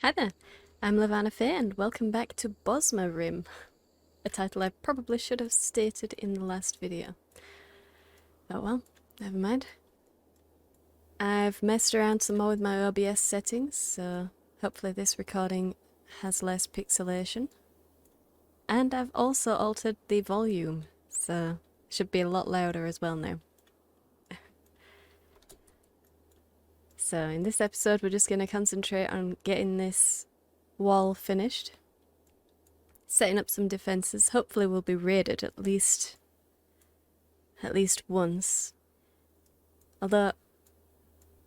Hi there, I'm Lavana Faye and welcome back to BosmerRim, a title I probably should have stated in the last video. Oh well, never mind. I've messed around some more with my OBS settings, so hopefully this recording has less pixelation. And I've also altered the volume, so it should be a lot louder as well now. So in this episode we're just going to concentrate on getting this wall finished. Setting up some defences. Hopefully we'll be raided at least once. Although,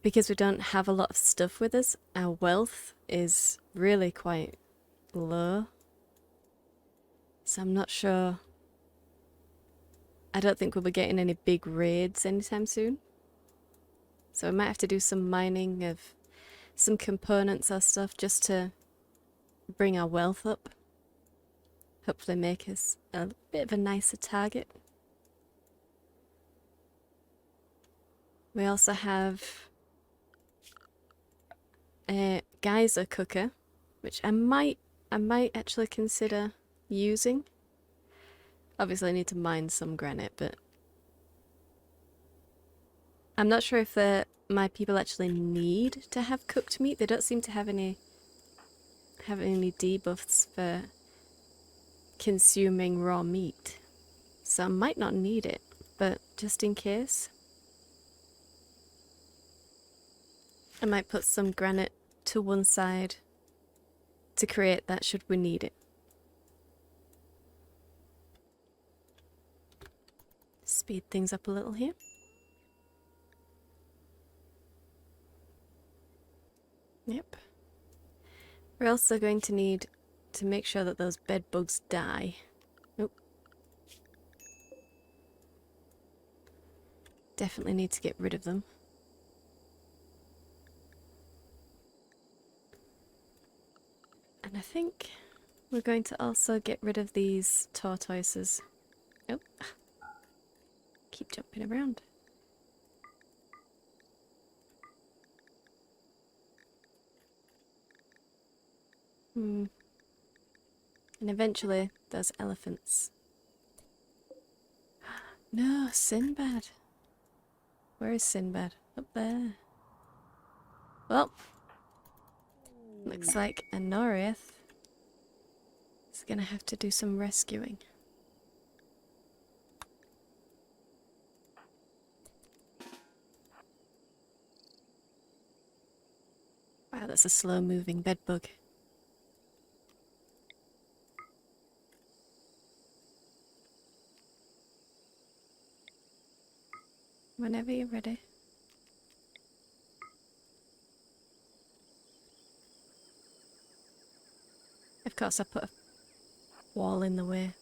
because we don't have a lot of stuff with us, our wealth is really quite low. So I'm not sure. I don't think we'll be getting any big raids anytime soon. So we might have to do some mining of some components or stuff just to bring our wealth up. Hopefully make us a bit of a nicer target. We also have a geyser cooker, which I might actually consider using. Obviously I need to mine some granite, but I'm not sure if my people actually need to have cooked meat. They don't seem to have any debuffs for consuming raw meat, so I might not need it, but just in case, I might put some granite to one side to create that should we need it. Speed things up a little here. Yep. We're also going to need to make sure that those bed bugs die. Nope. Definitely need to get rid of them. And I think we're going to also get rid of these tortoises. Oh, keep jumping around. And eventually those elephants. No, Sinbad. Where is Sinbad? Up there. Well, looks like Anoriath is gonna have to do some rescuing. Wow, that's a slow moving bedbug. Whenever you're ready. Of course I put a wall in the way.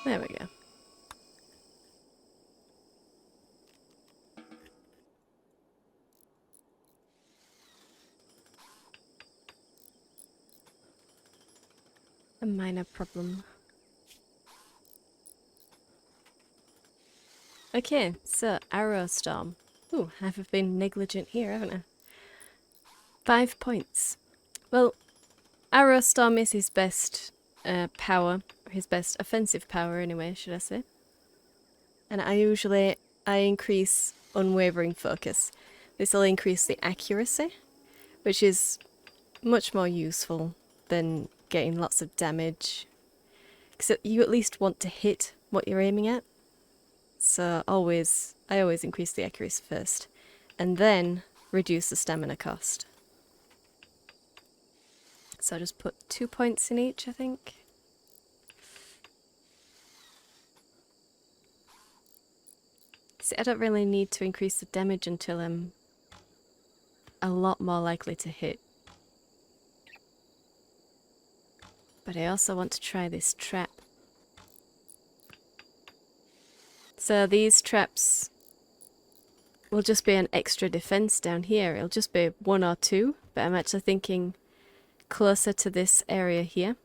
There we go. A minor problem. Okay, so Arrow Storm. Ooh, I've been negligent here, haven't I? 5 points. Well, Arrow Storm is his best power, his best offensive power anyway, should I say. And I increase Unwavering Focus. This will increase the accuracy, which is much more useful than getting lots of damage. Because you at least want to hit what you're aiming at. So I always increase the accuracy first, and then reduce the stamina cost. So I just put 2 points in each, I think. See, I don't really need to increase the damage until I'm a lot more likely to hit. But I also want to try this trap. So these traps will just be an extra defense down here. It'll just be 1 or 2, but I'm actually thinking closer to this area here,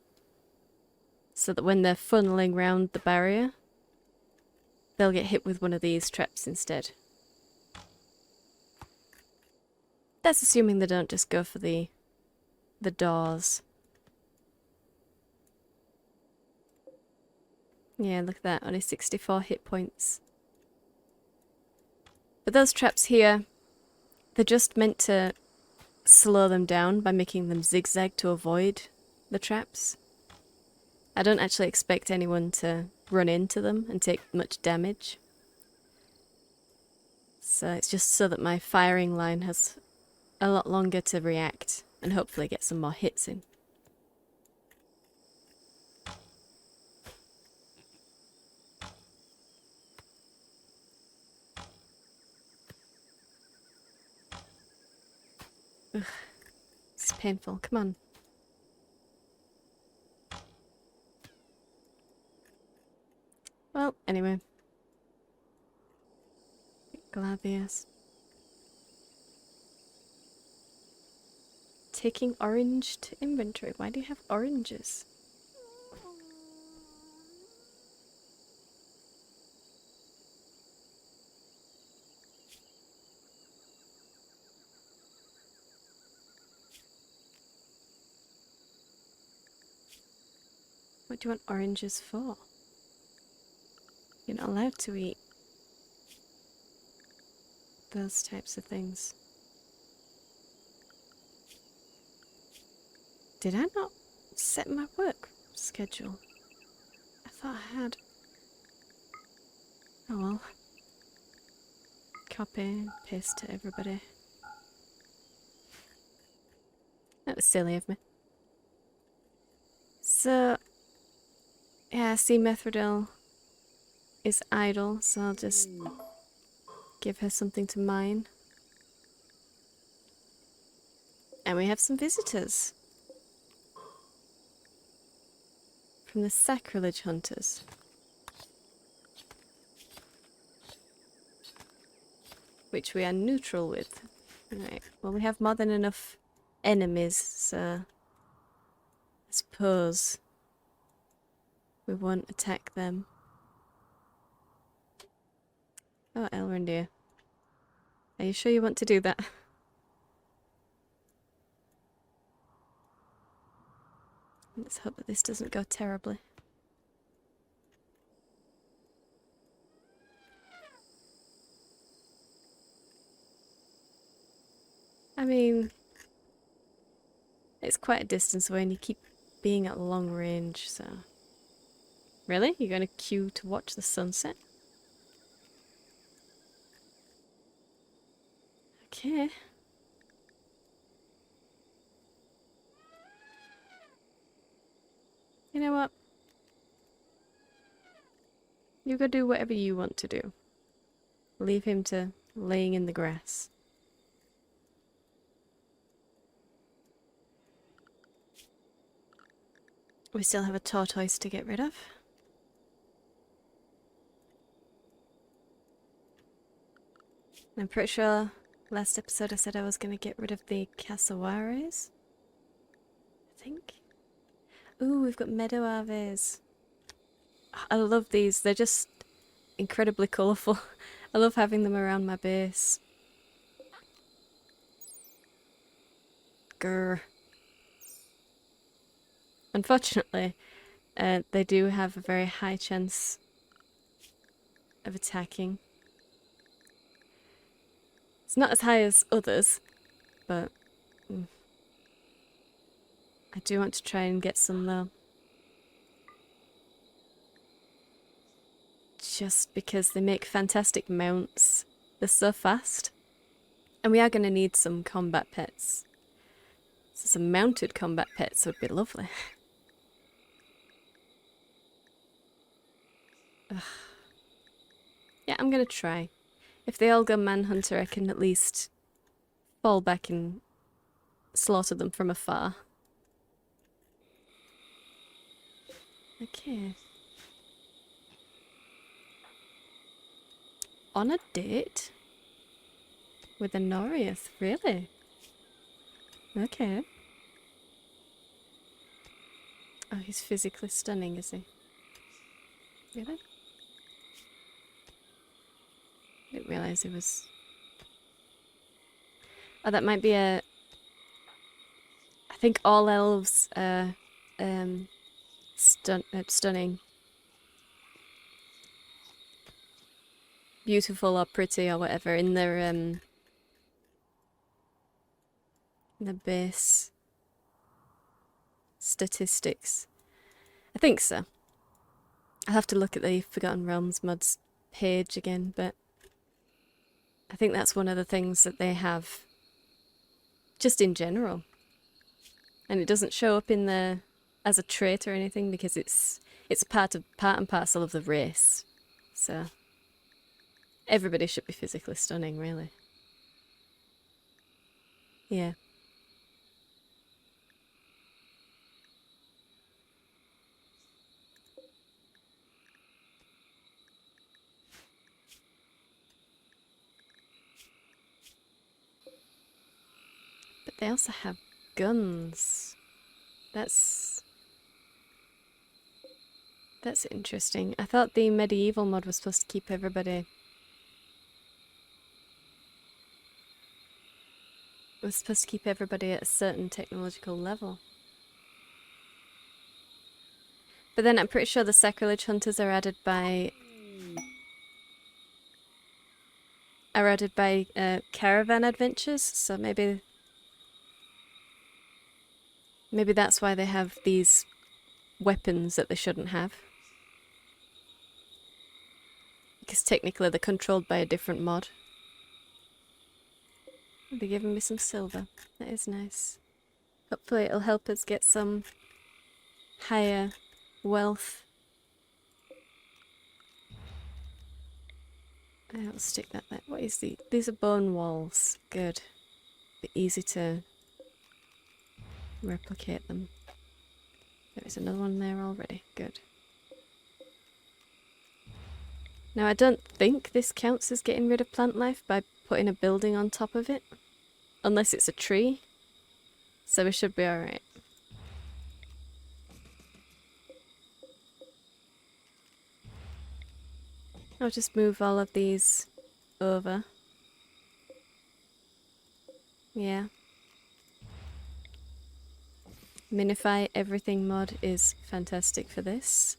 so that when they're funneling round the barrier, they'll get hit with one of these traps instead. That's assuming they don't just go for the doors. Yeah, look at that, only 64 hit points. But those traps here, they're just meant to slow them down by making them zigzag to avoid the traps. I don't actually expect anyone to run into them and take much damage. So it's just so that my firing line has a lot longer to react and hopefully get some more hits in. Ugh, it's painful. Come on. Well, anyway. Gladius. Taking orange to inventory. Why do you have oranges? What do you want oranges for? You're not allowed to eat those types of things. Did I not set my work schedule? I thought I had. Oh well. Copy and paste to everybody. That was silly of me. So, yeah, see Methridel is idle, so I'll just give her something to mine. And we have some visitors. From the Sacrilege Hunters. Which we are neutral with. Right, well we have more than enough enemies, so I suppose we won't attack them. Oh, Elrond, are you sure you want to do that? Let's hope that this doesn't go terribly. I mean, it's quite a distance away and you keep being at long range, so... Really? You're going to queue to watch the sunset? Okay. You know what? You go do whatever you want to do. Leave him to laying in the grass. We still have a tortoise to get rid of. I'm pretty sure last episode I said I was going to get rid of the cassowaries. I think. Ooh, we've got meadow aves. I love these. They're just incredibly colourful. I love having them around my base. Grr. Unfortunately, they do have a very high chance of attacking. It's not as high as others, but I do want to try and get some though. Just because they make fantastic mounts. They're so fast. And we are going to need some combat pets. So some mounted combat pets would be lovely. Ugh. Yeah, I'm going to try. If they all go manhunter, I can at least fall back and slaughter them from afar. Okay. On a date? With a Noriath, really? Okay. Oh, he's physically stunning, is he? Really? Didn't realise he was... Oh, that might be a... I think all elves are stunning. Beautiful or pretty or whatever in their base statistics. I think so. I'll have to look at the Forgotten Realms mods page again, but I think that's one of the things that they have just in general. And it doesn't show up in the as a trait or anything because it's part and parcel of the race. So everybody should be physically stunning, really. Yeah. But they also have guns. That's interesting. I thought the medieval mod was supposed to keep everybody... It was supposed to keep everybody at a certain technological level. But then I'm pretty sure the sacrilege hunters are added by... caravan adventures, so maybe that's why they have these weapons that they shouldn't have. Because technically they're controlled by a different mod. They're giving me some silver. That is nice. Hopefully it'll help us get some higher wealth. I'll stick that there. What is the... These are bone walls. Good. Be easy to replicate them. There is another one there already. Good. Now I don't think this counts as getting rid of plant life by putting a building on top of it. Unless it's a tree. So we should be alright. I'll just move all of these over. Yeah. Minify everything mod is fantastic for this.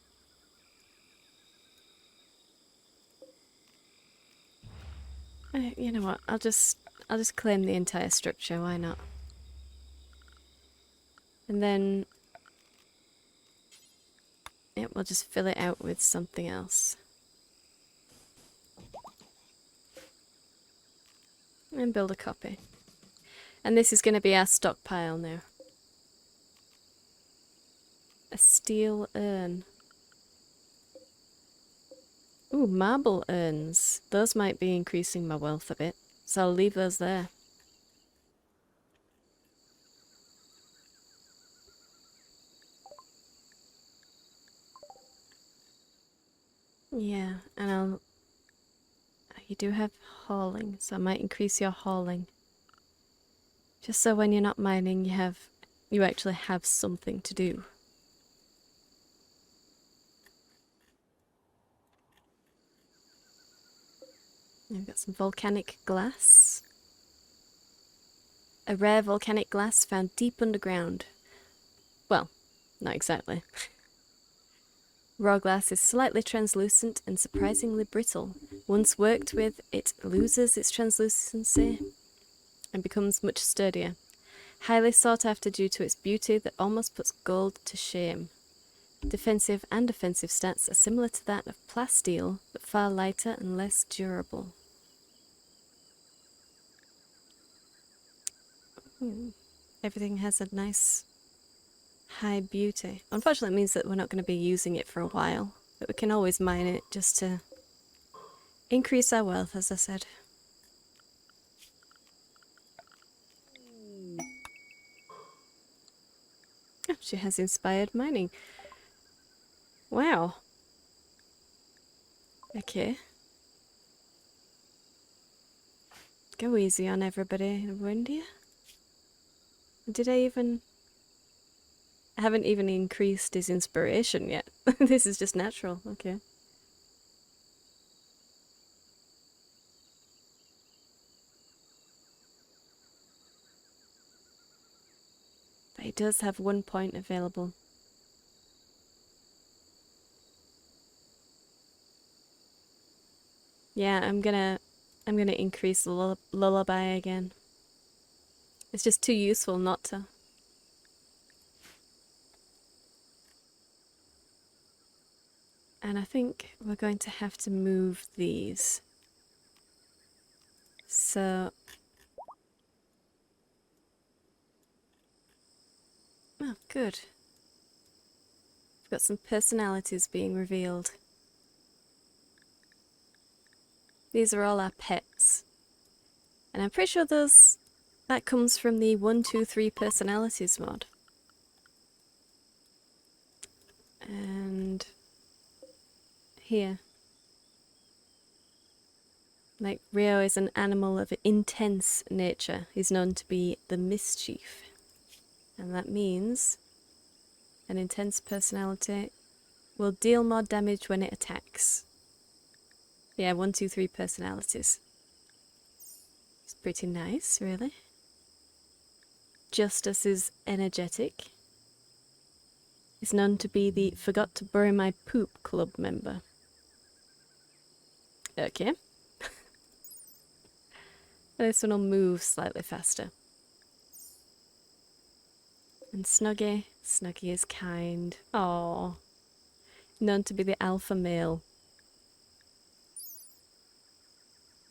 You know what? I'll just claim the entire structure. Why not? And then yeah, we'll just fill it out with something else. And build a copy. And this is going to be our stockpile now. A steel urn. Ooh, marble urns. Those might be increasing my wealth a bit. So I'll leave those there. Yeah, and you do have hauling, so I might increase your hauling. Just so when you're not mining, you actually have something to do. I've got some volcanic glass. A rare volcanic glass found deep underground. Well, not exactly. Raw glass is slightly translucent and surprisingly brittle. Once worked with, it loses its translucency and becomes much sturdier. Highly sought after due to its beauty that almost puts gold to shame. Defensive and offensive stats are similar to that of plasteel, but far lighter and less durable. Everything has a nice high beauty. Unfortunately, it means that we're not going to be using it for a while, but we can always mine it just to increase our wealth, as I said. Oh, she has inspired mining. Wow. Okay. Go easy on everybody, wouldn't you? Did I even... I haven't even increased his inspiration yet. This is just natural, okay. But he does have 1 point available. Yeah, I'm gonna increase the lullaby again. It's just too useful not to. And I think we're going to have to move these. So... oh, good. We've got some personalities being revealed. These are all our pets. And I'm pretty sure that comes from the 1, 2, 3 personalities mod. And here. Like, Rio is an animal of intense nature. He's known to be the mischief. And that means an intense personality will deal more damage when it attacks. Yeah, 1, 2, 3 personalities. It's pretty nice, really. Justice is energetic. Is known to be the Forgot to Bury My Poop club member. Okay. This one will move slightly faster. And Snuggy is kind. Aww. Known to be the alpha male.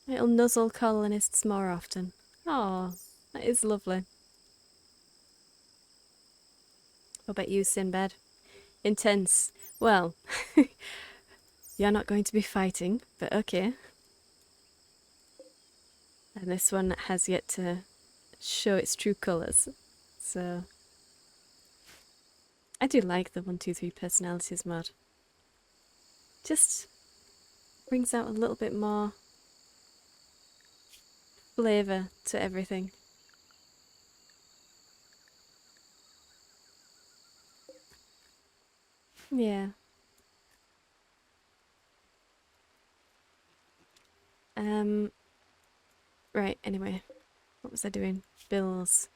It'll nuzzle colonists more often. Aww, that is lovely. What about you, Sinbad? Intense. Well, you're not going to be fighting, but okay. And this one has yet to show its true colours. So I do like the 1, 2, 3 personalities mod. Just brings out a little bit more flavour to everything. Yeah. Right, anyway. What was I doing? Bills.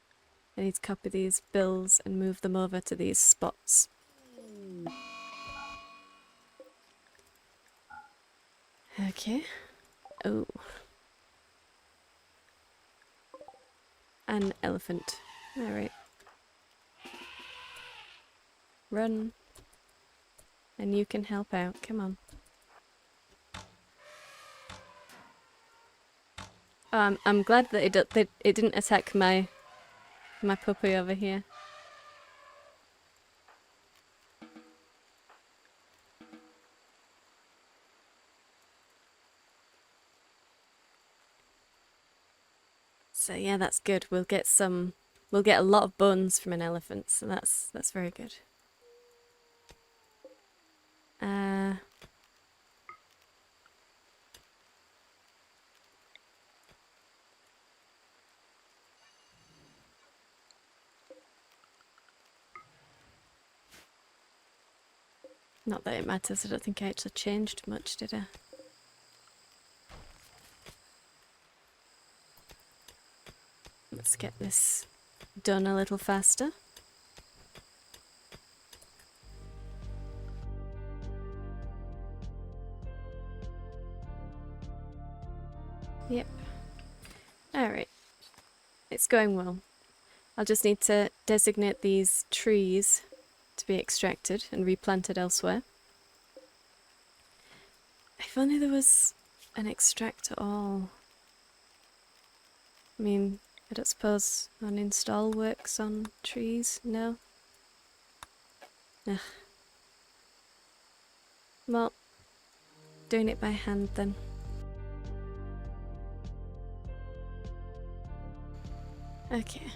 I need to copy these bills and move them over to these spots. Okay. Oh. An elephant. Alright. Run. And you can help out. Come on. I'm glad that it didn't attack my puppy over here. So yeah, that's good. We'll get a lot of bones from an elephant, so that's very good. Not that it matters, I don't think I actually changed much, did I? Let's get this done a little faster. Yep. Alright. It's going well. I'll just need to designate these trees to be extracted and replanted elsewhere. If only there was an extract at all. I mean, I don't suppose uninstall works on trees? No? Ugh. Well, doing it by hand then. Okay.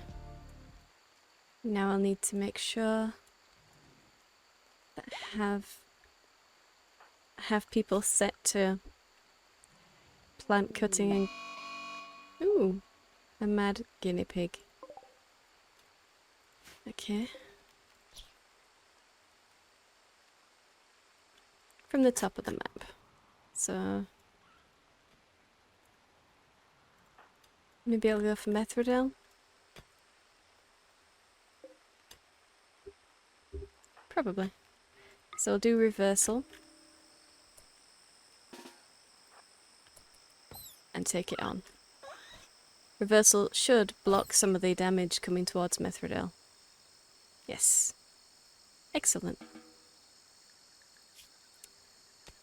Now I'll need to make sure that I have people set to plant cutting and... Ooh, a mad guinea pig. Okay. From the top of the map. So... maybe I'll go for Methridel. Probably. So I'll do reversal. And take it on. Reversal should block some of the damage coming towards Mithridel. Yes. Excellent.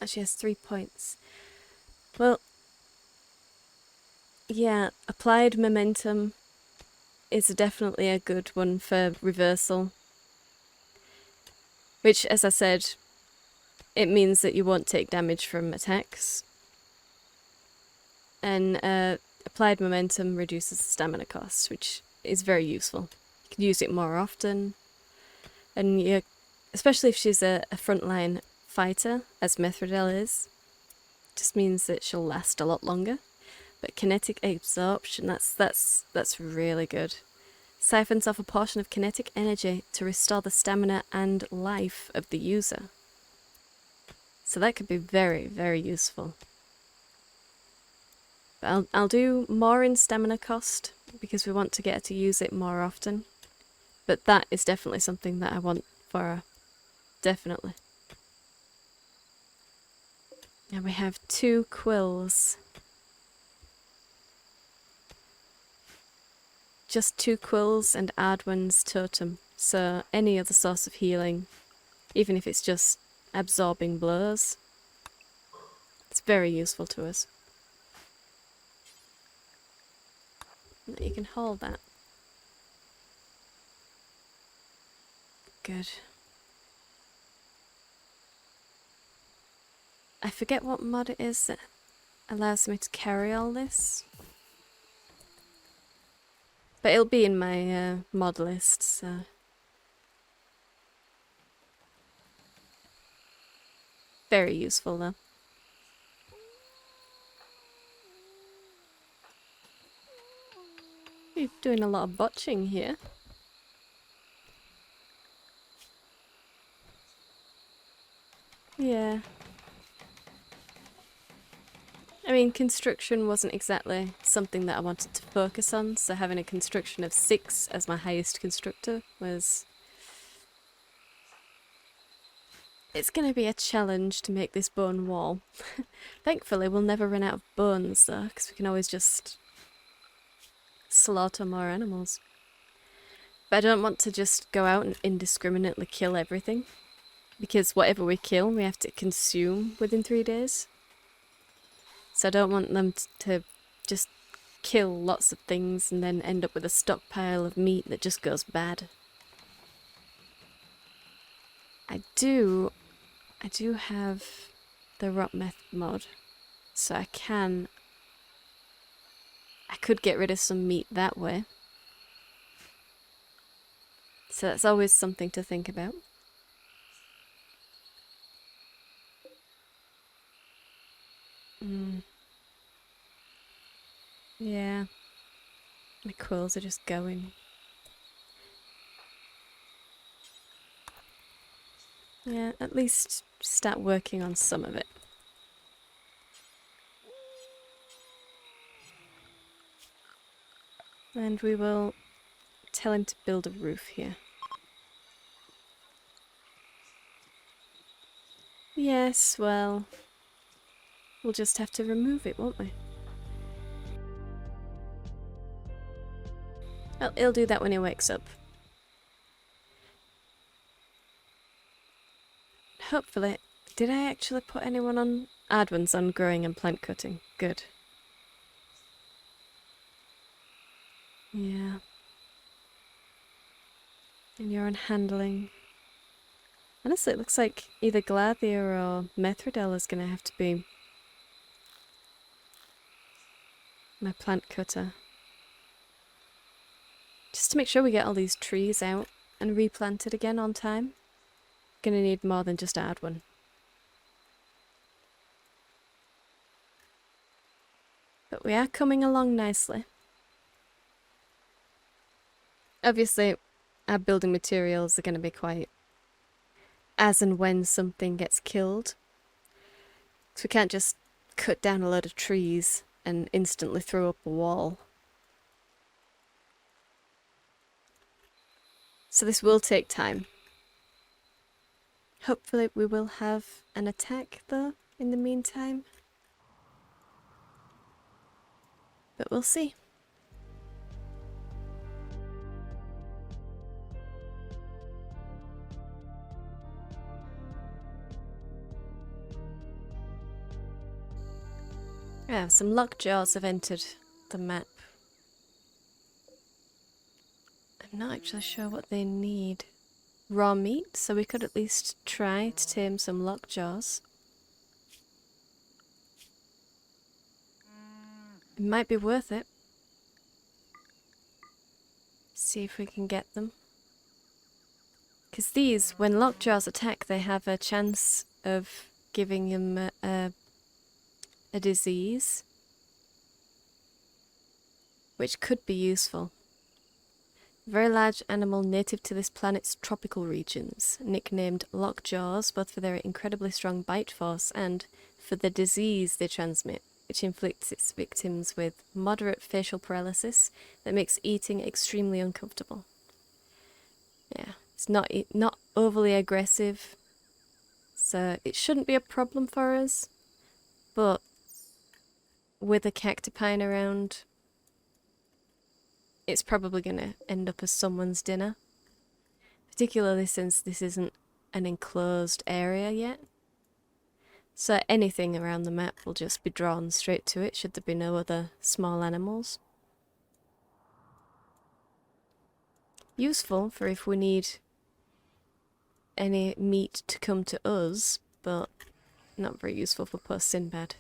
And she has 3 points. Well, yeah, applied momentum is definitely a good one for reversal. Which, as I said, it means that you won't take damage from attacks. And applied momentum reduces the stamina cost, which is very useful. You can use it more often. And you, especially if she's a frontline fighter, as Mithridel is, just means that she'll last a lot longer. But kinetic absorption, that's really good. Siphons off a portion of kinetic energy to restore the stamina and life of the user. So that could be very, very useful. But I'll do more in stamina cost because we want to get her to use it more often. But that is definitely something that I want for her. Definitely. And we have 2 quills. Just 2 quills and Ardwin's totem. So any other source of healing, even if it's just absorbing blows, it's very useful to us. You can hold that. Good. I forget what mod it is that allows me to carry all this. But it'll be in my mod list, so... Very useful though. You're doing a lot of botching here. Yeah. I mean, construction wasn't exactly something that I wanted to focus on, so having a construction of 6 as my highest constructor was... It's going to be a challenge to make this bone wall. Thankfully, we'll never run out of bones though, because we can always just slaughter more animals. But I don't want to just go out and indiscriminately kill everything, because whatever we kill, we have to consume within 3 days. So I don't want them to just kill lots of things and then end up with a stockpile of meat that just goes bad. I do have the rot meth mod, so I could get rid of some meat that way. So that's always something to think about. Yeah. My quills are just going. Yeah, at least start working on some of it. And we will tell him to build a roof here. Yes, well, we'll just have to remove it, won't we? Well, he'll do that when he wakes up. Hopefully. Did I actually put anyone on? Adwin's on growing and plant cutting. Good. Yeah. And you're on handling. Honestly, it looks like either Glathia or Mithridel is going to have to be my plant cutter. Just to make sure we get all these trees out and replanted again on time. Gonna need more than just Adwin. But we are coming along nicely. Obviously, our building materials are going to be quite as and when something gets killed. So we can't just cut down a load of trees and instantly throw up a wall. So this will take time. Hopefully we will have an attack though in the meantime. But we'll see. Yeah, some lockjaws have entered the map. I'm not actually sure what they need. Raw meat, so we could at least try to tame some lockjaws. It might be worth it. See if we can get them. Because these, when lockjaws attack, they have a chance of giving them a disease, which could be useful. Very large animal native to this planet's tropical regions, nicknamed lockjaws both for their incredibly strong bite force and for the disease they transmit, which inflicts its victims with moderate facial paralysis that makes eating extremely uncomfortable. Yeah, it's not overly aggressive, so it shouldn't be a problem for us, but with a cactipine around, it's probably going to end up as someone's dinner. Particularly since this isn't an enclosed area yet. So anything around the map will just be drawn straight to it should there be no other small animals. Useful for if we need any meat to come to us, but not very useful for poor Sinbad.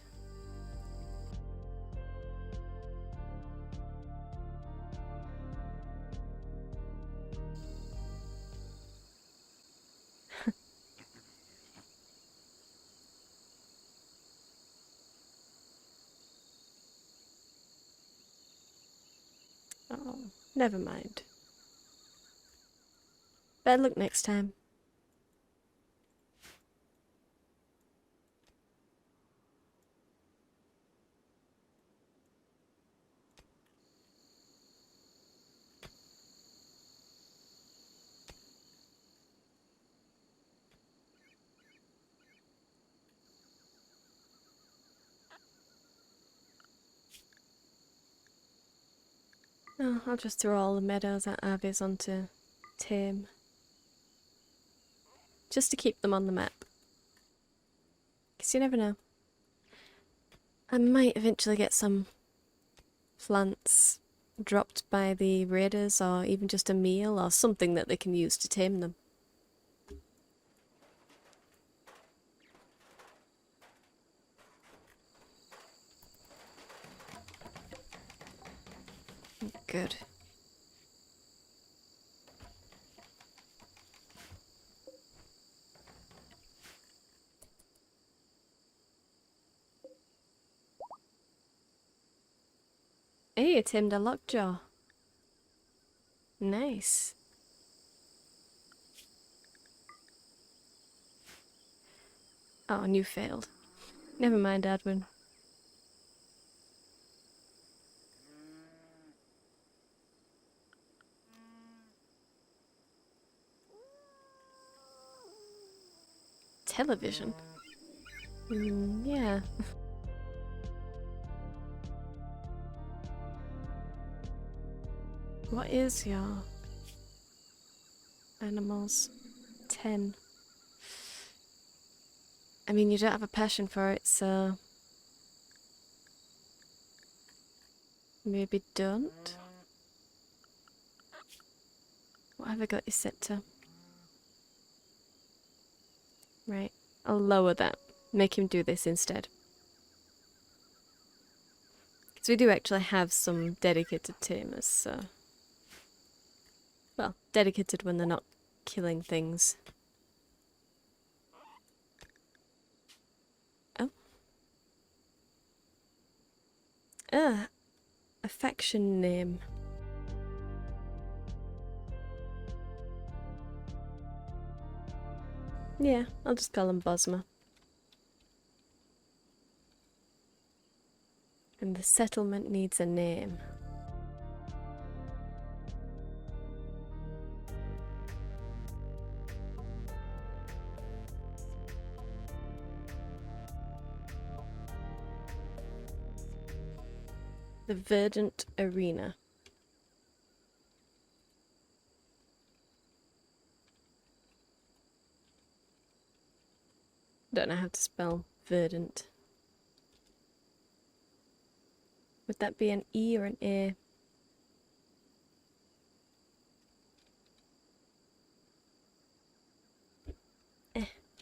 Oh, never mind. Better luck next time. Oh, I'll just throw all the meadows at Avies onto tame. Just to keep them on the map. Because you never know. I might eventually get some plants dropped by the raiders, or even just a meal or something that they can use to tame them. Good. Hey, you tamed a lockjaw. Nice. Oh, and you failed. Never mind, Adwin. Television? Yeah. What is your animals? 10. I mean, you don't have a passion for it, so maybe don't. What have I got you set to? Right, I'll lower that. Make him do this instead. Because we do actually have some dedicated tamers, so... Well, dedicated when they're not killing things. Oh. Affection name. Yeah, I'll just call him Bosmer. And the settlement needs a name. The Verdant Arena. Don't know how to spell verdant. Would that be an E or an A?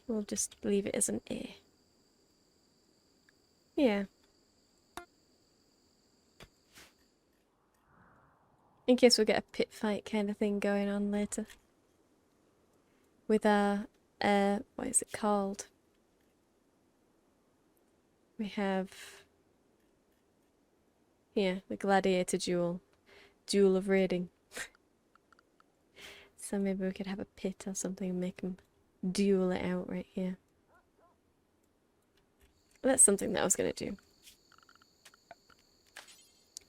We'll just leave it as an A. Yeah. In case we get a pit fight kind of thing going on later. With our, what is it called? We have here the gladiator duel. Duel of raiding. So maybe we could have a pit or something and make them duel it out right here. That's something that I was going to do.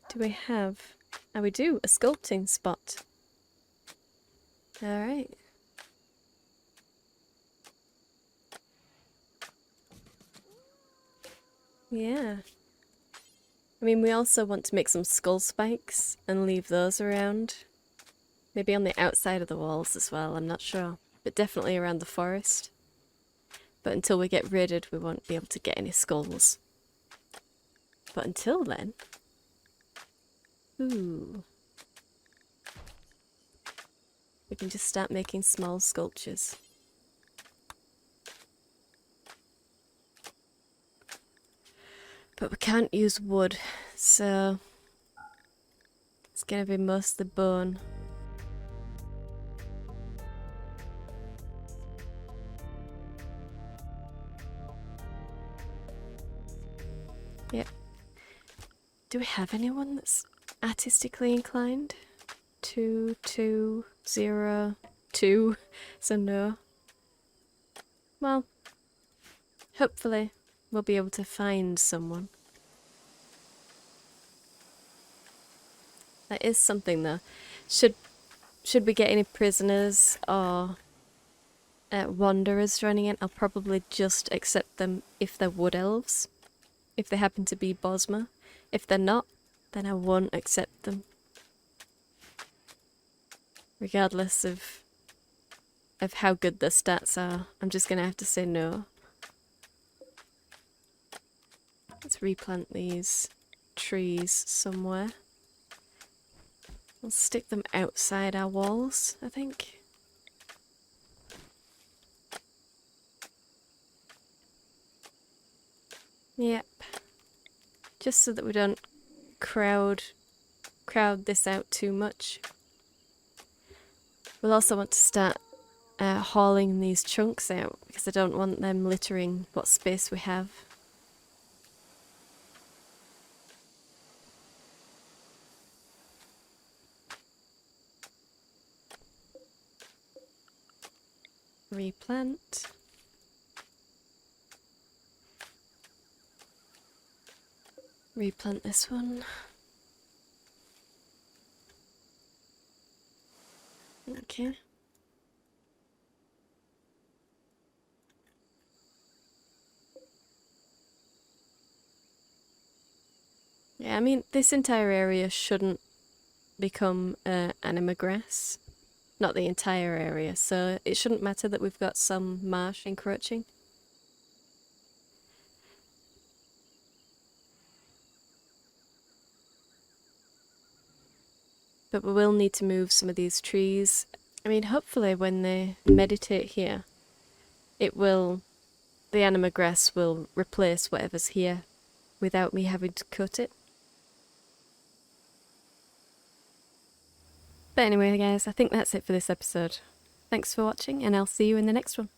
Do we have... Oh, we do! A sculpting spot. Alright. Yeah. I mean, we also want to make some skull spikes and leave those around. Maybe on the outside of the walls as well, I'm not sure. But definitely around the forest. But until we get raided, we won't be able to get any skulls. But until then... Ooh. We can just start making small sculptures. But we can't use wood, so... It's gonna be mostly bone. Yep. Do we have anyone that's artistically inclined? 2, 2, 0, 2. So no. Well, hopefully we'll be able to find someone. That is something though. Should we get any prisoners or wanderers joining in, I'll probably just accept them if they're wood elves. If they happen to be Bosmer. If they're not, then I won't accept them. Regardless of how good their stats are, I'm just gonna have to say no. Let's replant these trees somewhere. We'll stick them outside our walls, I think. Yep. Just so that we don't crowd this out too much. We'll also want to start hauling these chunks out because I don't want them littering what space we have. Replant. Replant this one. Okay. Yeah, I mean, this entire area shouldn't become anima grass. Not the entire area, so it shouldn't matter that we've got some marsh encroaching. But we will need to move some of these trees. I mean, hopefully when they meditate here, the anima grass will replace whatever's here without me having to cut it. But anyway, guys, I think that's it for this episode. Thanks for watching, and I'll see you in the next one.